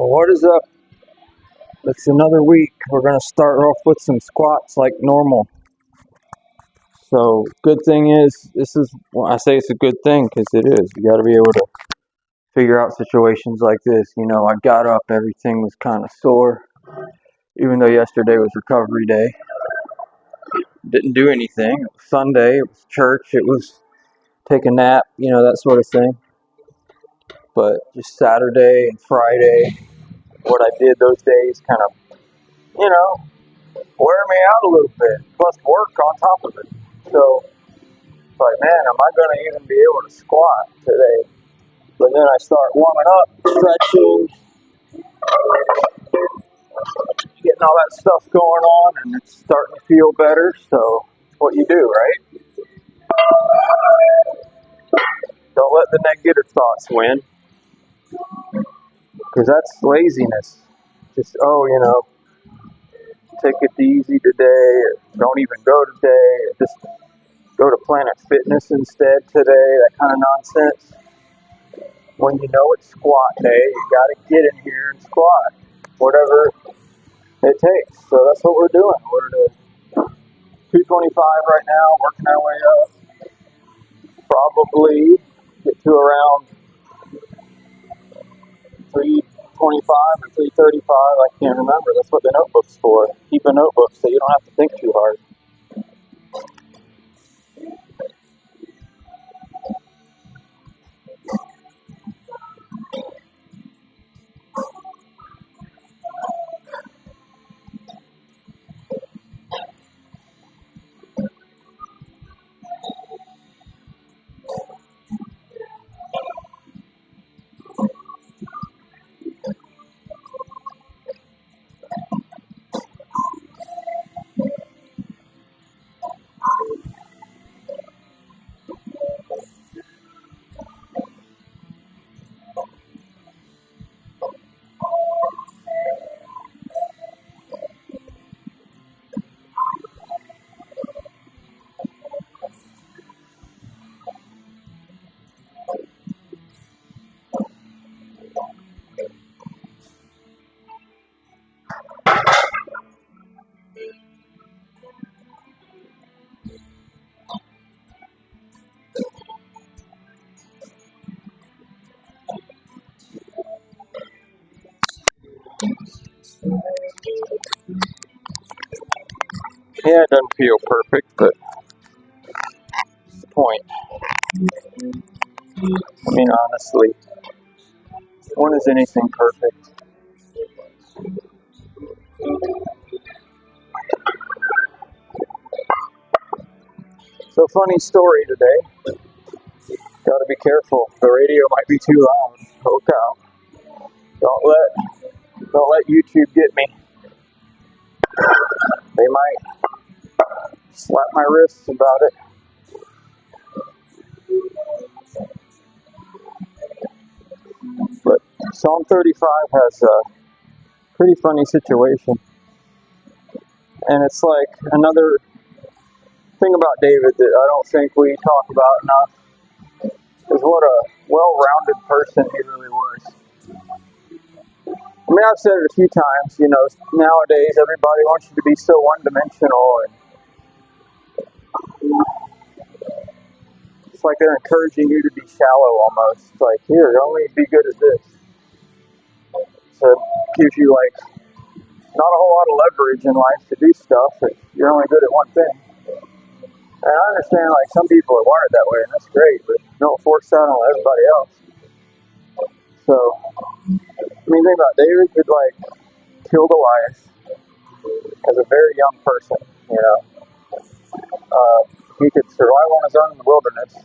Well, what is up? It's another week. We're going to start off with some squats like normal. So, good thing is, I say it's a good thing because it is. You got to be able to figure out situations like this. You know, I got up, everything was kind of sore, even though yesterday was recovery day. Didn't do anything. It was Sunday, it was church, it was take a nap, that sort of thing. But just Saturday and Friday, what I did those days kind of, wear me out a little bit, plus work on top of it. So, it's like, man, am I going to even be able to squat today? But then I start warming up, stretching, getting all that stuff going on, and it's starting to feel better. So, it's what you do, right? Don't let the negative thoughts win, because that's laziness. Just, take it easy today, or don't even go today, or just go to Planet Fitness instead today, that kind of nonsense. When you know it's squat day, you got to get in here and squat, whatever it takes. So that's what we're doing. We're at 225 right now, working our way up. Probably get to around 325 or 335. I can't remember. That's what the notebook's for. Keep a notebook so you don't have to think too hard. Yeah, it doesn't feel perfect, but that's the point. I mean, honestly, when is anything perfect? So, funny story today. Got to be careful. The radio might be too loud. Look out! Don't let YouTube get me. They might slap my wrists about it. But Psalm 35 has a pretty funny situation, and it's like another thing about David that I don't think we talk about enough is what a well-rounded person he really was. I mean, I've said it a few times, nowadays everybody wants you to be so one-dimensional, and it's like they're encouraging you to be shallow almost. Like, here, only be good at this. So it gives you, not a whole lot of leverage in life to do stuff if you're only good at one thing. And I understand, some people are wired that way, and that's great, but don't force that on everybody else. So, think about David could, kill Goliath as a very young person, he could survive on his own in the wilderness.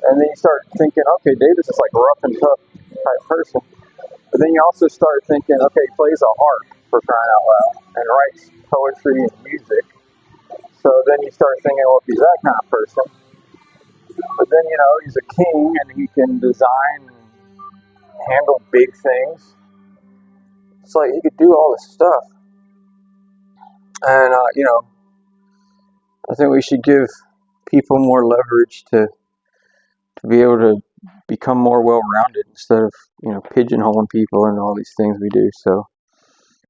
And then you start thinking, okay, David's this rough and tough type person. But then you also start thinking, okay, he plays a harp for crying out loud and writes poetry and music. So then you start thinking, well, if he's that kind of person, but then, he's a king and he can design and handle big things. It's like he could do all this stuff. And, I think we should give people more leverage to be able to become more well-rounded instead of, pigeonholing people and all these things we do. So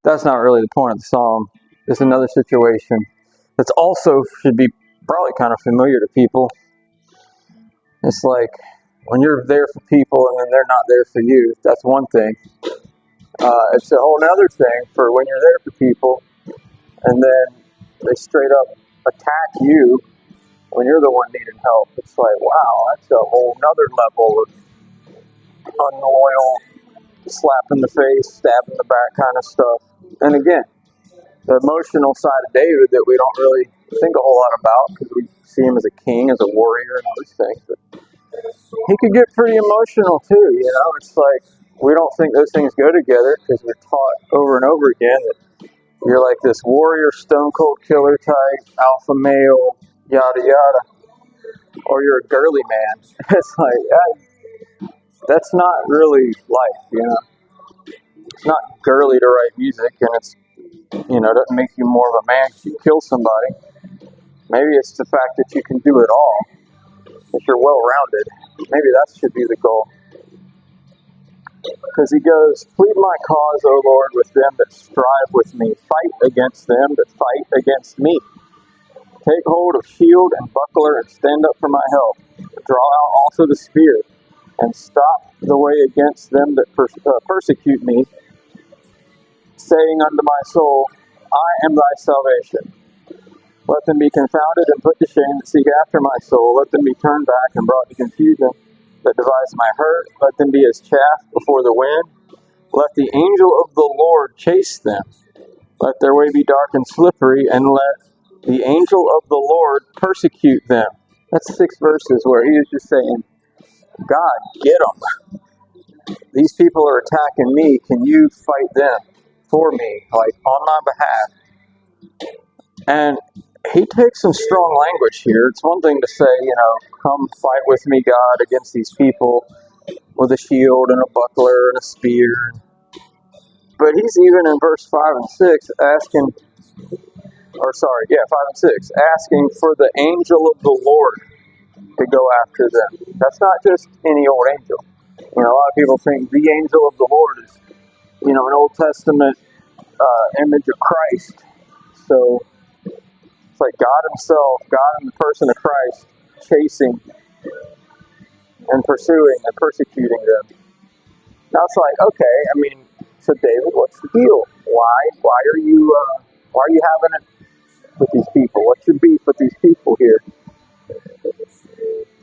that's not really the point of the psalm. It's another situation that's also should be probably kind of familiar to people. It's like when you're there for people and then they're not there for you, that's one thing. It's a whole other thing for when you're there for people and then they straight up attack you when you're the one needing help. It's like, wow, that's a whole nother level of unloyal, slap in the face, stab in the back kind of stuff. And again, the emotional side of David that we don't really think a whole lot about because we see him as a king, as a warrior, and all these things. But he could get pretty emotional too, It's like we don't think those things go together because we're taught over and over again that you're like this warrior, stone cold killer type, alpha male, yada yada, or you're a girly man. It's like, that's not really life, It's not girly to write music, and it's, doesn't make you more of a man if you kill somebody. Maybe it's the fact that you can do it all. If you're well-rounded, maybe that should be the goal. Because he goes, plead my cause, O Lord, with them that strive with me. Fight against them that fight against me. Take hold of shield and buckler and stand up for my help. Draw out also the spear and stop the way against them that persecute me, saying unto my soul, I am thy salvation. Let them be confounded and put to shame that seek after my soul. Let them be turned back and brought to confusion that devise my hurt. Let them be as chaff before the wind. Let the angel of the Lord chase them. Let their way be dark and slippery, and let the angel of the Lord persecute them. That's 6 verses where he is just saying, God, get them. These people are attacking me. Can you fight them for me, like on my behalf? And he takes some strong language here. It's one thing to say, come fight with me, God, against these people with a shield and a buckler and a spear. But he's even in verse 5 and 6 asking, 5 and 6, asking for the angel of the Lord to go after them. That's not just any old angel. A lot of people think the angel of the Lord is, an Old Testament image of Christ. So it's like God himself, God in the person of Christ, chasing and pursuing and persecuting them. Now it's like, okay, so David, what's the deal? Why are you having it with these people? What's your beef with these people here?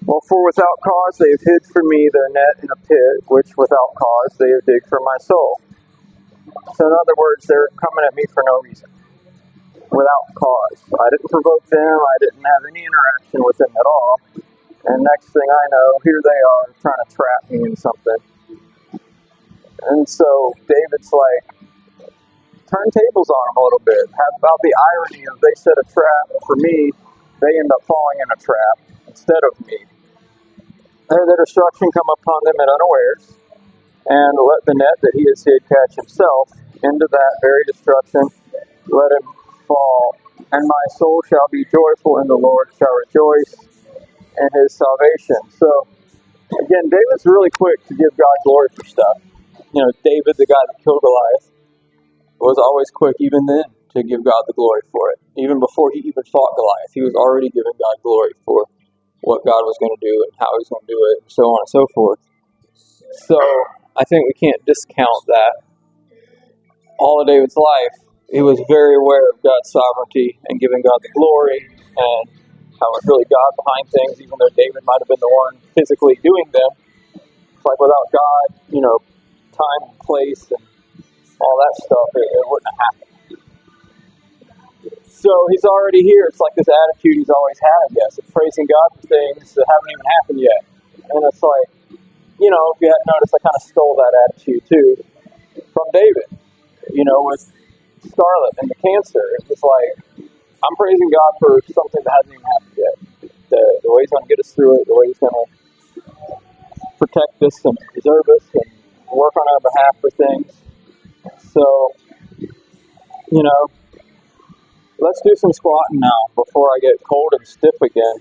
Well, for without cause they have hid for me their net in a pit, which without cause they have digged for my soul. So in other words, they're coming at me for no reason, without cause. I didn't provoke them. I didn't have any interaction with them at all. And next thing I know, here they are trying to trap me in something. And so David's like, turn tables on them a little bit. Have about the irony of they set a trap for me, they end up falling in a trap instead of me. Let their destruction come upon them at unawares, and let the net that he has hid catch himself into that very destruction. Let him fall. And my soul shall be joyful in the Lord, shall rejoice in his salvation. So, again, David's really quick to give God glory for stuff. David, the guy that killed Goliath, was always quick even then to give God the glory for it. Even before he even fought Goliath, he was already giving God glory for what God was going to do and how he was going to do it, and so on and so forth. So I think we can't discount that. All of David's life, he was very aware of God's sovereignty and giving God the glory, and how it was really God behind things, even though David might have been the one physically doing them. It's like without God, time and place and all that stuff, it wouldn't have happened. So he's already here. It's like this attitude he's always had, I guess, of praising God for things that haven't even happened yet. And it's like, if you hadn't noticed, I kind of stole that attitude too from David, with Scarlet and the cancer. It was like, I'm praising God for something that hasn't even happened yet. The way he's going to get us through it, the way he's going to protect us and preserve us and work on our behalf for things. So, let's do some squatting now before I get cold and stiff again.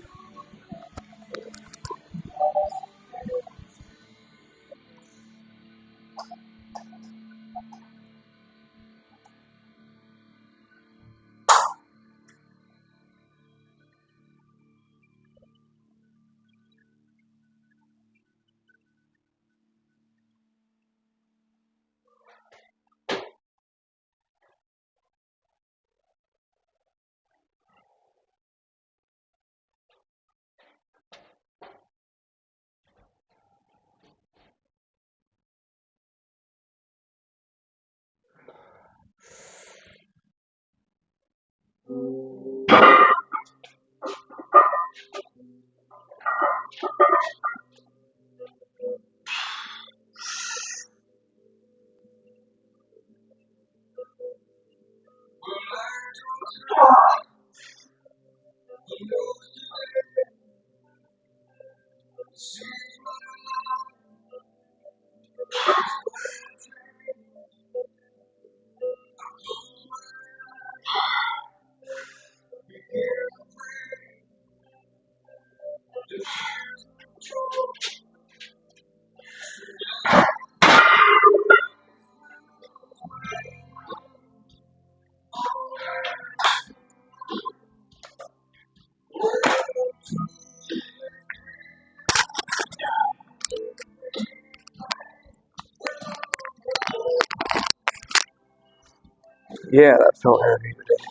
Yeah, that's so heavy today.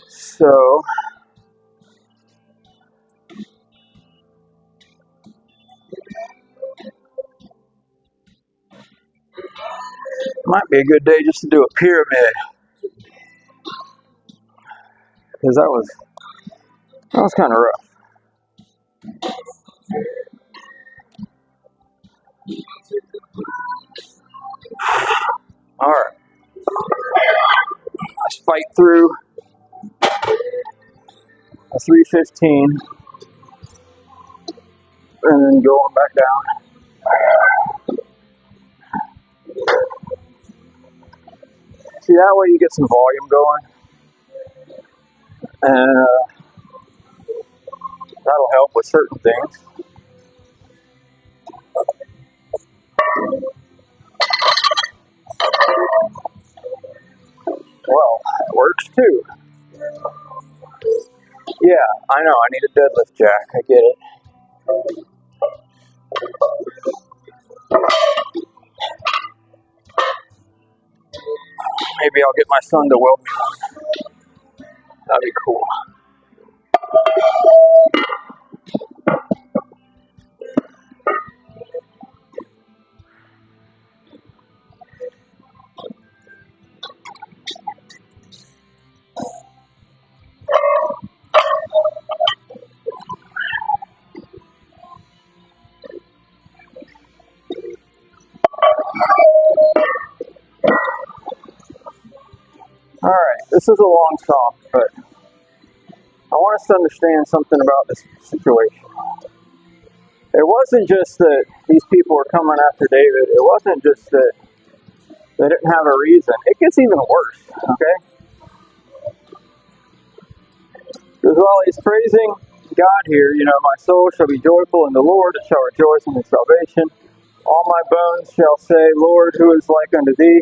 So, might be a good day just to do a pyramid, because that was kind of rough. All right, let's fight through a 315 and then go on back down. See, that way you get some volume going, and that'll help with certain things. Well, it works too. Yeah, I know, I need a deadlift jack, I get it. Maybe I'll get my son to weld me one. That'd be cool. All right, this is a long song, but I want us to understand something about this situation. It wasn't just that these people were coming after David. It wasn't just that they didn't have a reason. It gets even worse, okay? Because while he's praising God here, my soul shall be joyful in the Lord, it shall rejoice in his salvation. All my bones shall say, Lord, who is like unto thee?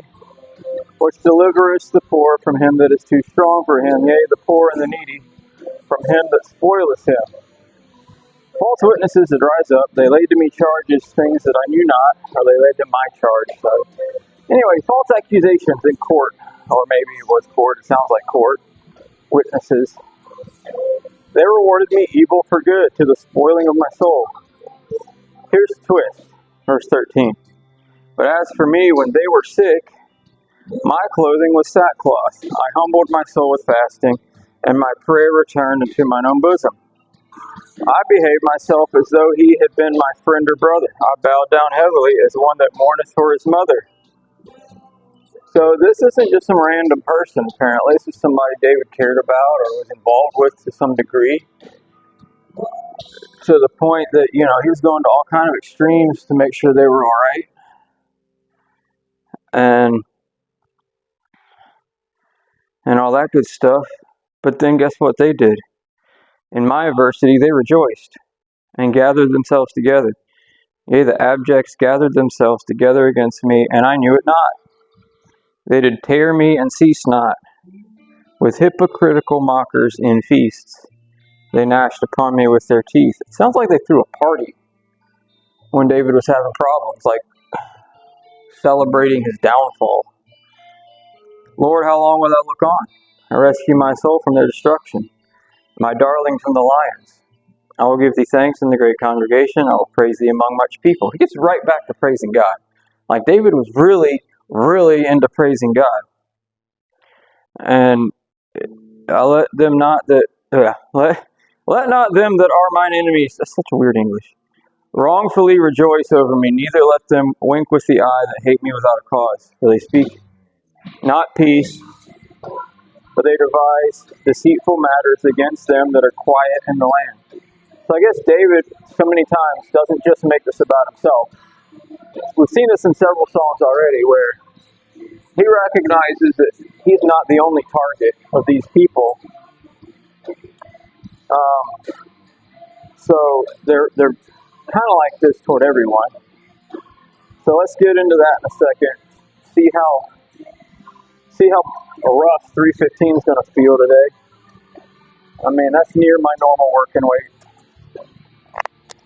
Which deliverest the poor from him that is too strong for him, yea, the poor and the needy from him that spoileth him. False witnesses that rise up, they laid to me charges, things that I knew not, or they laid to my charge. So, anyway, false accusations in court, or maybe it was court, it sounds like court, witnesses. They rewarded me evil for good to the spoiling of my soul. Here's the twist, verse 13. But as for me, when they were sick, my clothing was sackcloth. I humbled my soul with fasting, and my prayer returned into mine own bosom. I behaved myself as though he had been my friend or brother. I bowed down heavily as one that mourneth for his mother. So this isn't just some random person, apparently. This is somebody David cared about or was involved with to some degree. To the point that, he was going to all kind of extremes to make sure they were all right. And all that good stuff. But then guess what they did? In my adversity, they rejoiced and gathered themselves together. Yea, the abjects gathered themselves together against me, and I knew it not. They did tear me and cease not. With hypocritical mockers in feasts, they gnashed upon me with their teeth. It sounds like they threw a party when David was having problems, like celebrating his downfall. Lord, how long will thou look on? I rescue my soul from their destruction, my darling from the lions. I will give thee thanks in the great congregation. I will praise thee among much people. He gets right back to praising God. Like David was really, really into praising God. And let not them that are mine enemies, that's such a weird English, wrongfully rejoice over me, neither let them wink with the eye that hate me without a cause. For they speak not peace, but they devise deceitful matters against them that are quiet in the land. So I guess David, so many times, doesn't just make this about himself. We've seen this in several Psalms already, where he recognizes that he's not the only target of these people. So they're kind of like this toward everyone. So let's get into that in a second. See how rough 315 is going to feel today. I mean, that's near my normal working weight.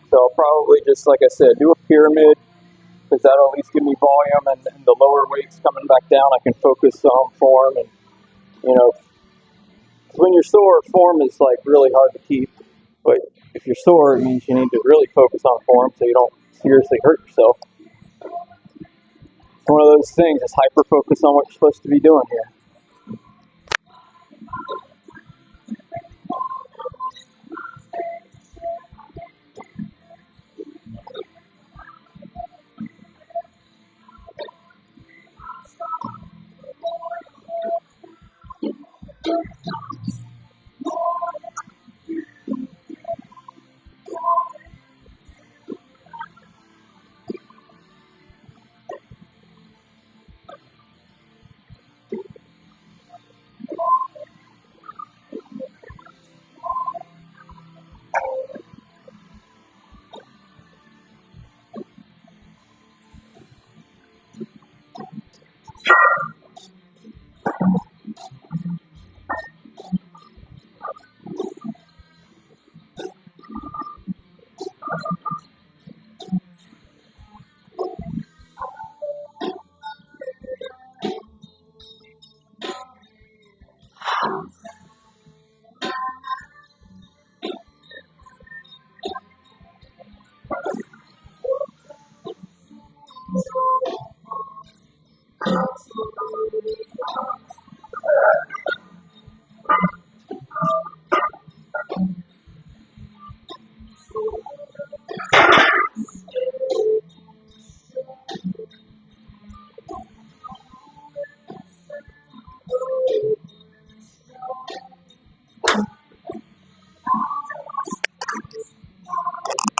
So I'll probably just, like I said, do a pyramid because that'll at least give me volume, and the lower weights coming back down, I can focus on form. And you know, when you're sore, form is like really hard to keep. But if you're sore, it means you need to really focus on form so you don't seriously hurt yourself. It's one of those things, just hyper focus on what you're supposed to be doing here.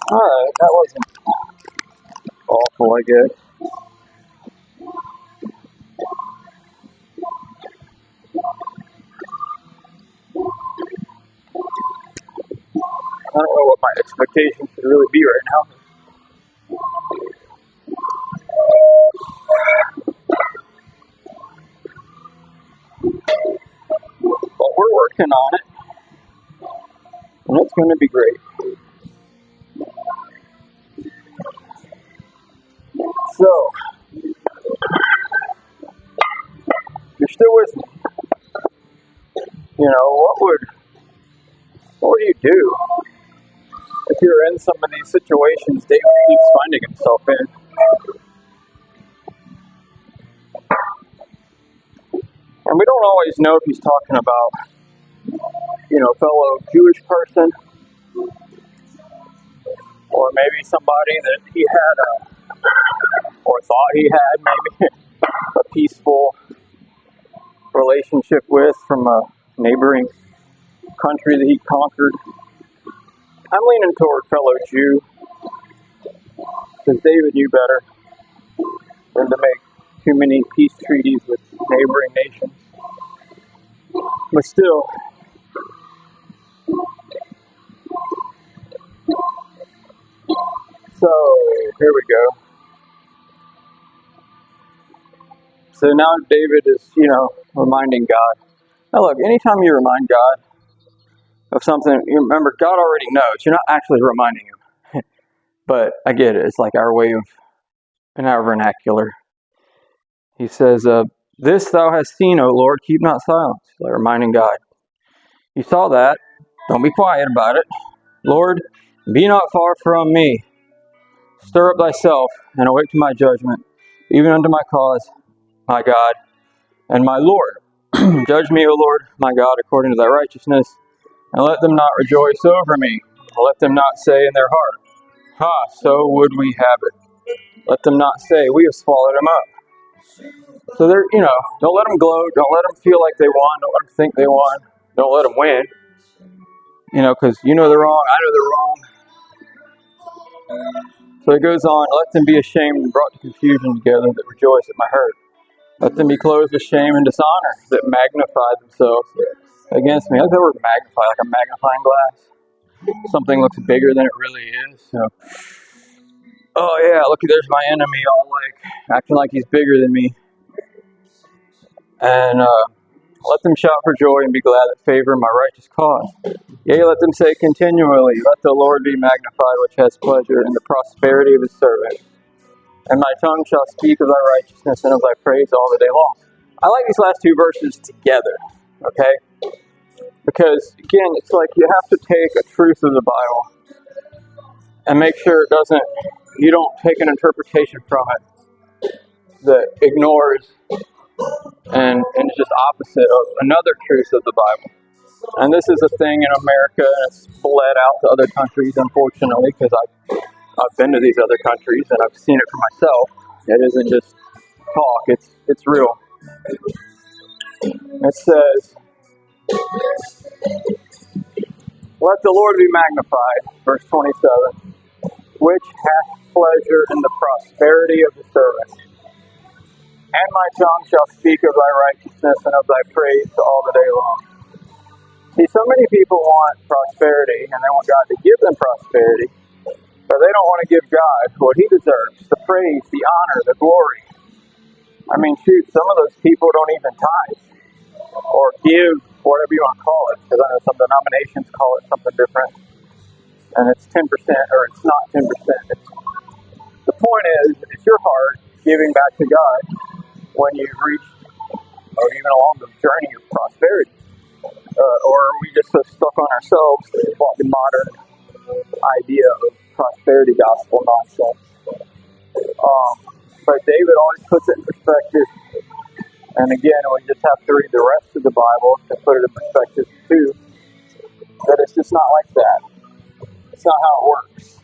Alright, that wasn't awful, I guess. I don't know what my expectations should really be right now. But we're working on it, and it's going to be great. So, you're still with me. You know, what would you do if you're in some of these situations David keeps finding himself in? And we don't always know if he's talking about, you know, fellow Jewish person, or maybe somebody that he had or thought he had maybe a peaceful relationship with from a neighboring country that he conquered. I'm leaning toward fellow Jew, because David knew better than to make too many peace treaties with neighboring nations. But still, so here we go. So now David is, you know, reminding God. Now look, anytime you remind God of something, you remember God already knows. You're not actually reminding him. But I get it. It's like our way of, in our vernacular. He says, this thou hast seen, O Lord, keep not silence. Like reminding God. You saw that. Don't be quiet about it. Lord, be not far from me. Stir up thyself, and awake to my judgment, even unto my cause, my God and my Lord. Judge me, O Lord, my God, according to thy righteousness, and let them not rejoice over me. Let them not say in their heart, ha, so would we have it. Let them not say, we have swallowed him up. So they're, you know, don't let them gloat. Don't let them feel like they won. Don't let them think they won. Don't let them win. You know, because you know they're wrong. I know they're wrong. So it goes on, let them be ashamed and brought to confusion together that rejoice at my hurt. Let them be clothed with shame and dishonor that magnify themselves against me. I like the word magnify, like a magnifying glass. Something looks bigger than it really is. So, oh yeah, look, there's my enemy, all like acting like he's bigger than me. And let them shout for joy and be glad that favor my righteous cause. Yea, let them say continually, let the Lord be magnified, which has pleasure in the prosperity of his servant. and my tongue shall speak of thy righteousness and of thy praise all the day long. I like these last two verses together, okay? Because, again, it's like you have to take a truth of the Bible and make sure you don't take an interpretation from it that ignores and is just opposite of another truth of the Bible. And this is a thing in America, and it's bled out to other countries, unfortunately, because I've been to these other countries and I've seen it for myself. It isn't just talk; it's real. It says, "Let the Lord be magnified," verse 27, "which hath pleasure in the prosperity of the servant. And my tongue shall speak of thy righteousness and of thy praise all the day long." See, so many people want prosperity, and they want God to give them prosperity, but they don't want to give God what He deserves, the praise, the honor, the glory. I mean, shoot, some of those people don't even tithe or give, whatever you want to call it, because I know some denominations call it something different, and it's 10% or it's not 10%. The point is, it's your heart giving back to God when you've reached, or even along the journey of prosperity. Or are we just so stuck on ourselves, the modern idea of prosperity gospel nonsense? But David always puts it in perspective. And again, we just have to read the rest of the Bible to put it in perspective too, that it's just not like that. It's not how it works.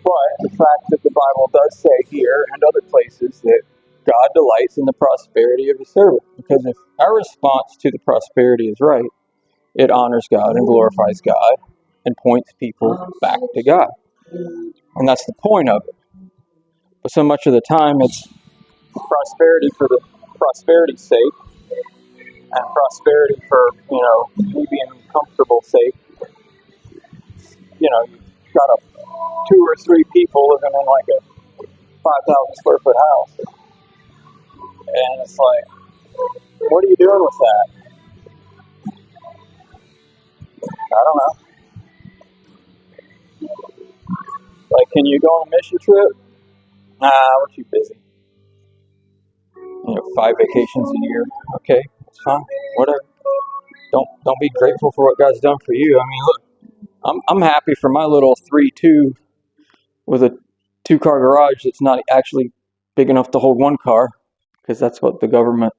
But the fact that the Bible does say here and other places that God delights in the prosperity of His servant. Because if our response to the prosperity is right, it honors God and glorifies God and points people back to God. And that's the point of it. But so much of the time it's prosperity for the prosperity's sake and prosperity for, me being comfortable sake. You've got 2 or 3 people living in like a 5,000 square foot house. And it's like, what are you doing with that? I don't know. Like, can you go on a mission trip? Nah, we're too busy. 5 vacations a year. Okay, that's fine. Whatever. Don't be grateful for what God's done for you. I mean, look, I'm happy for my little 3-2 with a 2-car garage that's not actually big enough to hold 1 car, because that's what the government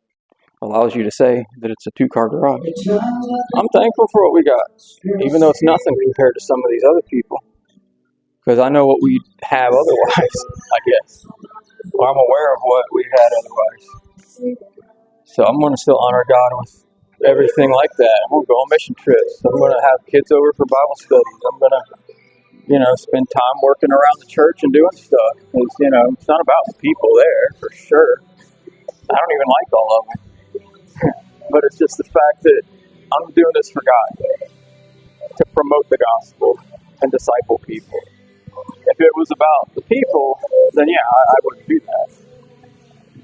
allows you to say, that it's a 2-car garage. I'm thankful for what we got, even though it's nothing compared to some of these other people, because I know what we'd have otherwise, I guess. Well, I'm aware of what we've had otherwise. So I'm going to still honor God with everything like that. I'm going to go on mission trips. I'm going to have kids over for Bible studies. I'm going to, spend time working around the church and doing stuff. Because, it's not about the people there, for sure. I don't even like all of them. But it's just the fact that I'm doing this for God, to promote the gospel and disciple people. If it was about the people, then yeah, I wouldn't do that.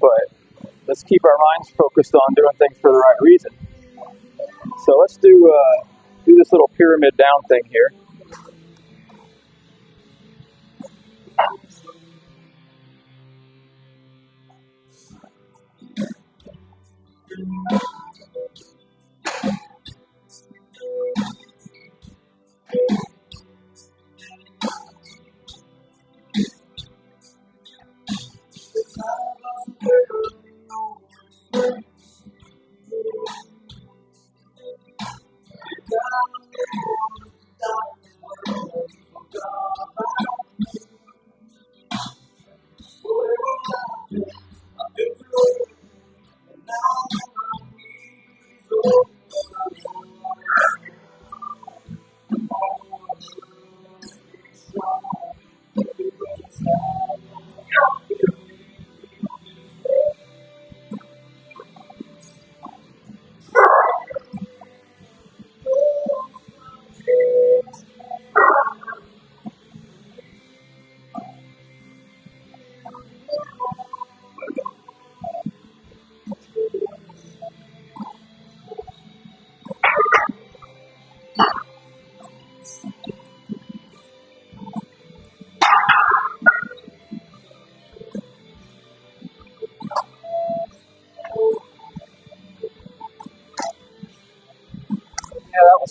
But let's keep our minds focused on doing things for the right reason. So let's do this little pyramid down thing here.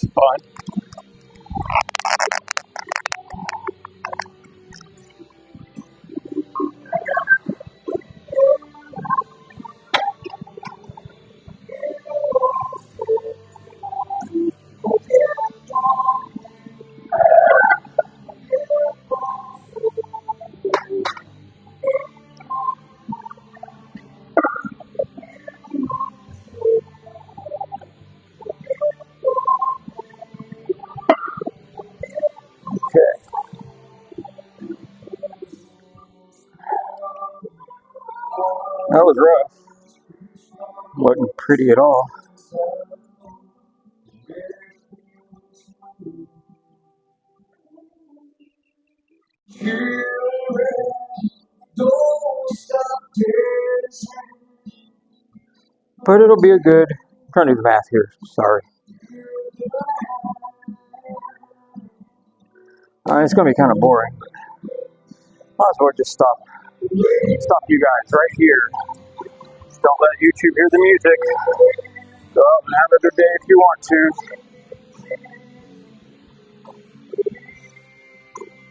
was fun. Okay. That was rough. Wasn't pretty at all. But it'll be a good. I'm trying to do the math here. Sorry. It's gonna be kind of boring. Might as well just stop you guys right here. Just don't let YouTube hear the music. Go out and have a good day if you want to.